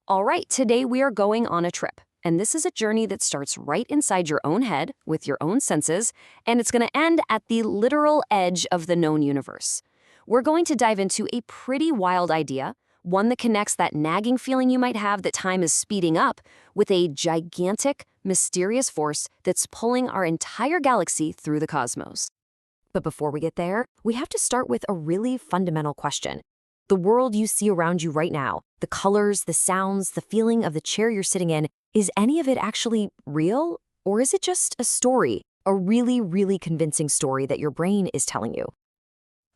All right, today we are going on a trip. And this is a journey that starts right inside your own head with your own senses, and it's going to end at the literal edge of the known universe. We're going to dive into a pretty wild idea, one that connects that nagging feeling you might have that time is speeding up with a gigantic, mysterious force that's pulling our entire galaxy through the cosmos. But before we get there, we have to start with a really fundamental question. The world you see around you right now, the colors, the sounds, the feeling of the chair you're sitting in, is any of it actually real? Or is it just a story, a really, really convincing story that your brain is telling you?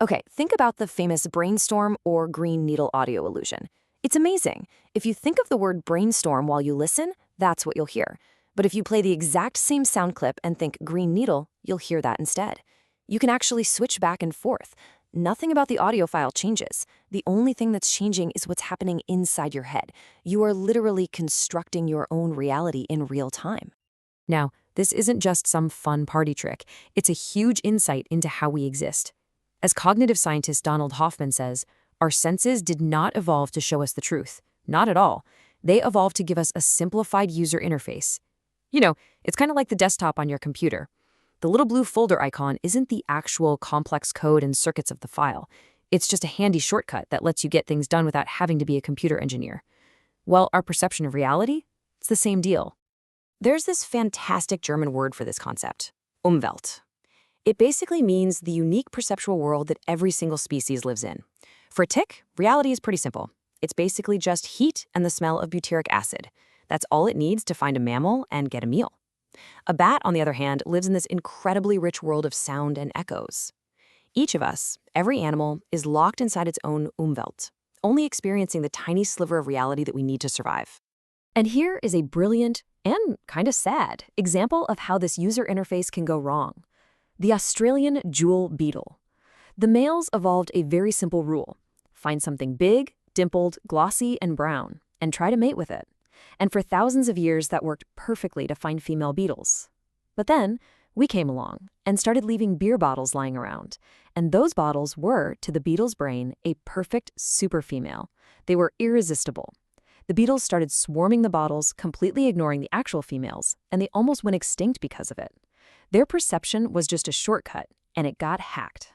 Okay, think about the famous Brainstorm or green needle audio illusion. It's amazing. If you think of the word brainstorm while you listen, that's what you'll hear. But if you play the exact same sound clip and think green needle, you'll hear that instead. You can actually switch back and forth. Nothing about the audio file changes. The only thing that's changing is what's happening inside your head. You are literally constructing your own reality in real time. Now, this isn't just some fun party trick. It's a huge insight into how we exist. As cognitive scientist Donald Hoffman says, our senses did not evolve to show us the truth. Not at all. They evolved to give us a simplified user interface. You know, it's kind of like the desktop on your computer. The little blue folder icon isn't the actual complex code and circuits of the file. It's just a handy shortcut that lets you get things done without having to be a computer engineer. Well, our perception of reality? It's the same deal. There's this fantastic German word for this concept, Umwelt. It basically means the unique perceptual world that every single species lives in. For a tick, reality is pretty simple. It's basically just heat and the smell of butyric acid. That's all it needs to find a mammal and get a meal. A bat, on the other hand, lives in this incredibly rich world of sound and echoes. Each of us, every animal, is locked inside its own Umwelt, only experiencing the tiny sliver of reality that we need to survive. And here is a brilliant and kind of sad example of how this user interface can go wrong. The Australian jewel beetle. The males evolved a very simple rule. Find something big, dimpled, glossy, and brown, and try to mate with it. And for thousands of years, that worked perfectly to find female beetles. But then, we came along and started leaving beer bottles lying around. And those bottles were, to the beetle's brain, a perfect super female. They were irresistible. The beetles started swarming the bottles, completely ignoring the actual females, and they almost went extinct because of it. Their perception was just a shortcut, and it got hacked.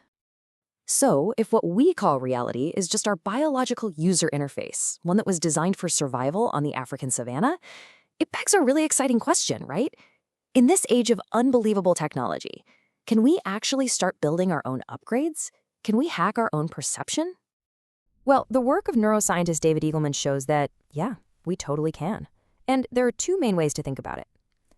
So, if what we call reality is just our biological user interface, one that was designed for survival on the African savanna, it begs a really exciting question, right? In this age of unbelievable technology, can we actually start building our own upgrades? Can we hack our own perception? Well, the work of neuroscientist David Eagleman shows that, yeah, we totally can. And there are two main ways to think about it.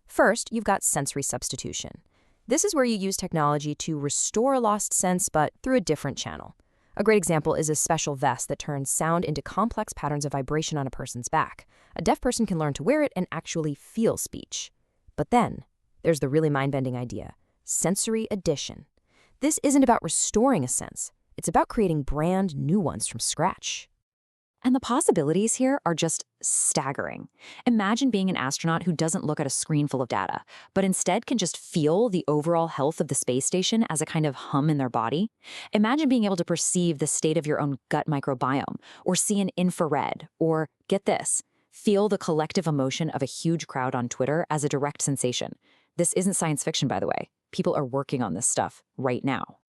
First, you've got sensory substitution. This is where you use technology to restore a lost sense, but through a different channel. A great example is a special vest that turns sound into complex patterns of vibration on a person's back. A deaf person can learn to wear it and actually feel speech. But then, there's the really mind-bending idea, sensory addition. This isn't about restoring a sense. It's about creating brand new ones from scratch. And the possibilities here are just staggering. Imagine being an astronaut who doesn't look at a screen full of data, but instead can just feel the overall health of the space station as a kind of hum in their body. Imagine being able to perceive the state of your own gut microbiome, or see an infrared, or, get this, feel the collective emotion of a huge crowd on Twitter as a direct sensation. This isn't science fiction, by the way. People are working on this stuff right now.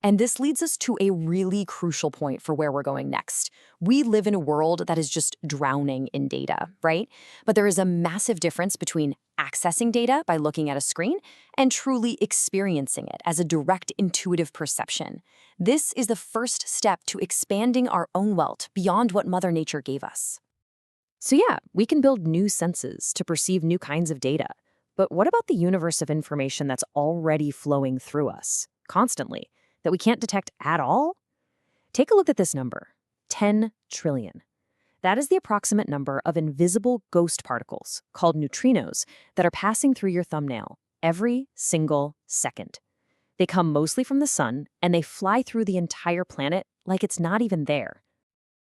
And this leads us to a really crucial point for where we're going next. We live in a world that is just drowning in data, right? But there is a massive difference between accessing data by looking at a screen and truly experiencing it as a direct intuitive perception. This is the first step to expanding our own world beyond what Mother Nature gave us. So yeah, we can build new senses to perceive new kinds of data. But what about the universe of information that's already flowing through us, constantly? That we can't detect at all? Take a look at this number, 10 trillion. That is the approximate number of invisible ghost particles, called neutrinos, that are passing through your thumbnail every single second. They come mostly from the sun, and they fly through the entire planet like it's not even there.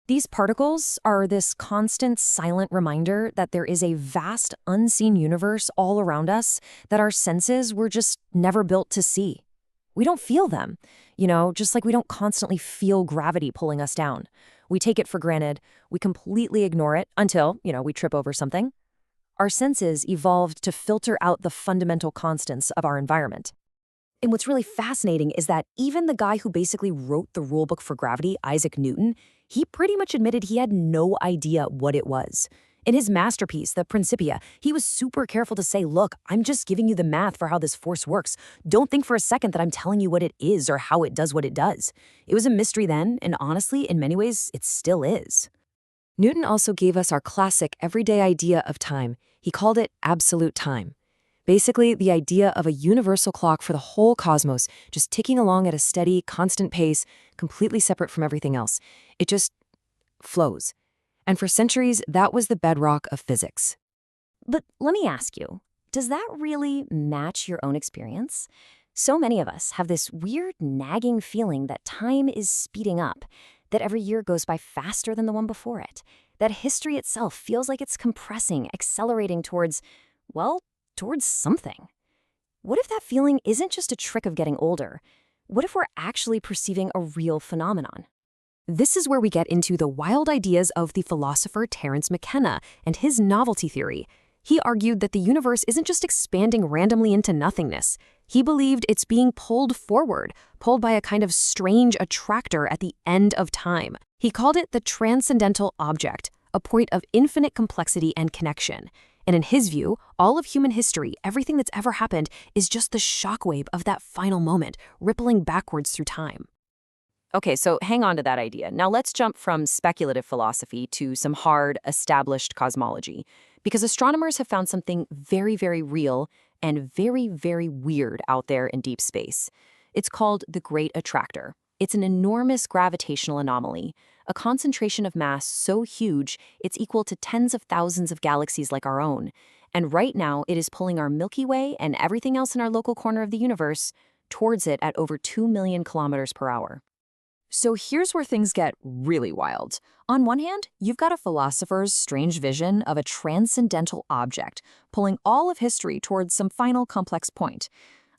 These particles are this constant, silent reminder that there is a vast, unseen universe all around us that our senses were just never built to see. We don't feel them, just like we don't constantly feel gravity pulling us down. We take it for granted, we completely ignore it until, we trip over something. Our senses evolved to filter out the fundamental constants of our environment. And what's really fascinating is that even the guy who basically wrote the rulebook for gravity, Isaac Newton, he pretty much admitted he had no idea what it was. In his masterpiece, the Principia, he was super careful to say, look, I'm just giving you the math for how this force works. Don't think for a second that I'm telling you what it is or how it does what it does. It was a mystery then, and honestly, in many ways, it still is. Newton also gave us our classic everyday idea of time. He called it absolute time. Basically, the idea of a universal clock for the whole cosmos, just ticking along at a steady, constant pace, completely separate from everything else. It just flows. And for centuries, that was the bedrock of physics. But let me ask you, does that really match your own experience? So many of us have this weird nagging feeling that time is speeding up, that every year goes by faster than the one before it, that history itself feels like it's compressing, accelerating towards something. What if that feeling isn't just a trick of getting older? What if we're actually perceiving a real phenomenon? This is where we get into the wild ideas of the philosopher Terence McKenna and his novelty theory. He argued that the universe isn't just expanding randomly into nothingness. He believed it's being pulled forward, pulled by a kind of strange attractor at the end of time. He called it the Transcendental Object, a point of infinite complexity and connection. And in his view, all of human history, everything that's ever happened, is just the shockwave of that final moment, rippling backwards through time. Okay, so hang on to that idea. Now let's jump from speculative philosophy to some hard, established cosmology, because astronomers have found something very, very real and very, very weird out there in deep space. It's called the Great Attractor. It's an enormous gravitational anomaly, a concentration of mass so huge it's equal to tens of thousands of galaxies like our own. And right now, it is pulling our Milky Way and everything else in our local corner of the universe towards it at over 2 million kilometers per hour. So here's where things get really wild. On one hand, you've got a philosopher's strange vision of a transcendental object, pulling all of history towards some final complex point.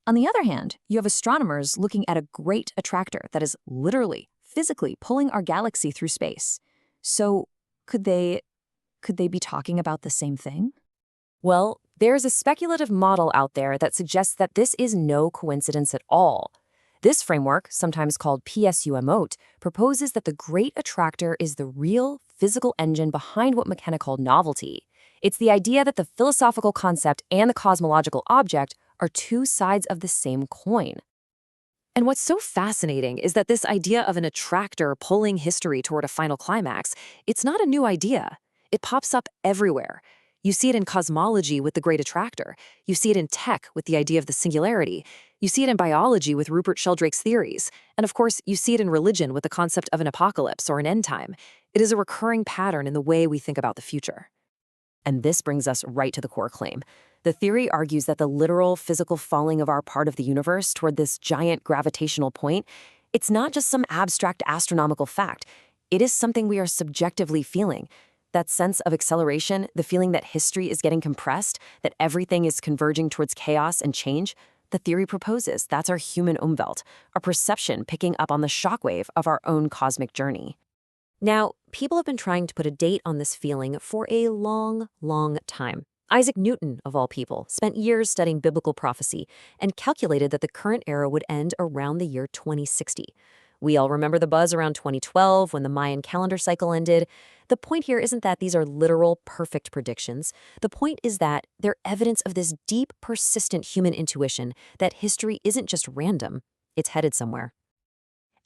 On the other hand, you have astronomers looking at a great attractor that is literally, physically pulling our galaxy through space. So could they be talking about the same thing? Well, there's a speculative model out there that suggests that this is no coincidence at all. This framework, sometimes called PSU-MOTE, proposes that the Great Attractor is the real physical engine behind what McKenna called novelty. It's the idea that the philosophical concept and the cosmological object are two sides of the same coin. And what's so fascinating is that this idea of an attractor pulling history toward a final climax, it's not a new idea. It pops up everywhere. You see it in cosmology with the Great Attractor. You see it in tech with the idea of the singularity. You see it in biology with Rupert Sheldrake's theories. And of course, you see it in religion with the concept of an apocalypse or an end time. It is a recurring pattern in the way we think about the future. And this brings us right to the core claim. The theory argues that the literal physical falling of our part of the universe toward this giant gravitational point, it's not just some abstract astronomical fact. It is something we are subjectively feeling. That sense of acceleration, the feeling that history is getting compressed, that everything is converging towards chaos and change, the theory proposes that's our human Umwelt, our perception picking up on the shockwave of our own cosmic journey. Now, people have been trying to put a date on this feeling for a long, long time. Isaac Newton, of all people, spent years studying biblical prophecy and calculated that the current era would end around the year 2060. We all remember the buzz around 2012 when the Mayan calendar cycle ended. The point here isn't that these are literal, perfect predictions. The point is that they're evidence of this deep, persistent human intuition that history isn't just random, it's headed somewhere.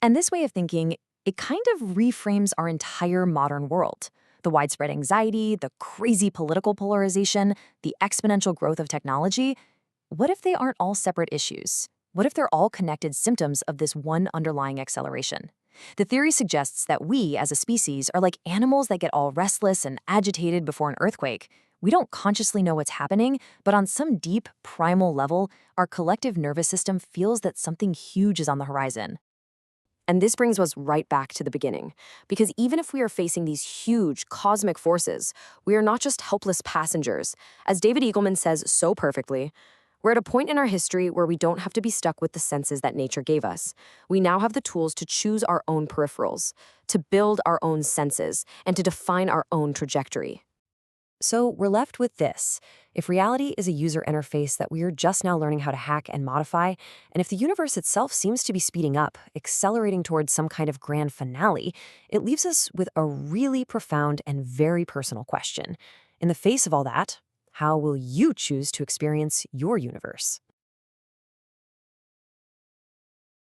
And this way of thinking, it kind of reframes our entire modern world. The widespread anxiety, the crazy political polarization, the exponential growth of technology. What if they aren't all separate issues? What if they're all connected symptoms of this one underlying acceleration? The theory suggests that we, as a species, are like animals that get all restless and agitated before an earthquake. We don't consciously know what's happening, but on some deep, primal level, our collective nervous system feels that something huge is on the horizon. And this brings us right back to the beginning, because even if we are facing these huge cosmic forces, we are not just helpless passengers. As David Eagleman says so perfectly, We're at a point in our history where we don't have to be stuck with the senses that nature gave us. We now have the tools to choose our own peripherals, to build our own senses, and to define our own trajectory. So we're left with this. If reality is a user interface that we are just now learning how to hack and modify, and if the universe itself seems to be speeding up, accelerating towards some kind of grand finale, it leaves us with a really profound and very personal question. In the face of all that, how will you choose to experience your universe?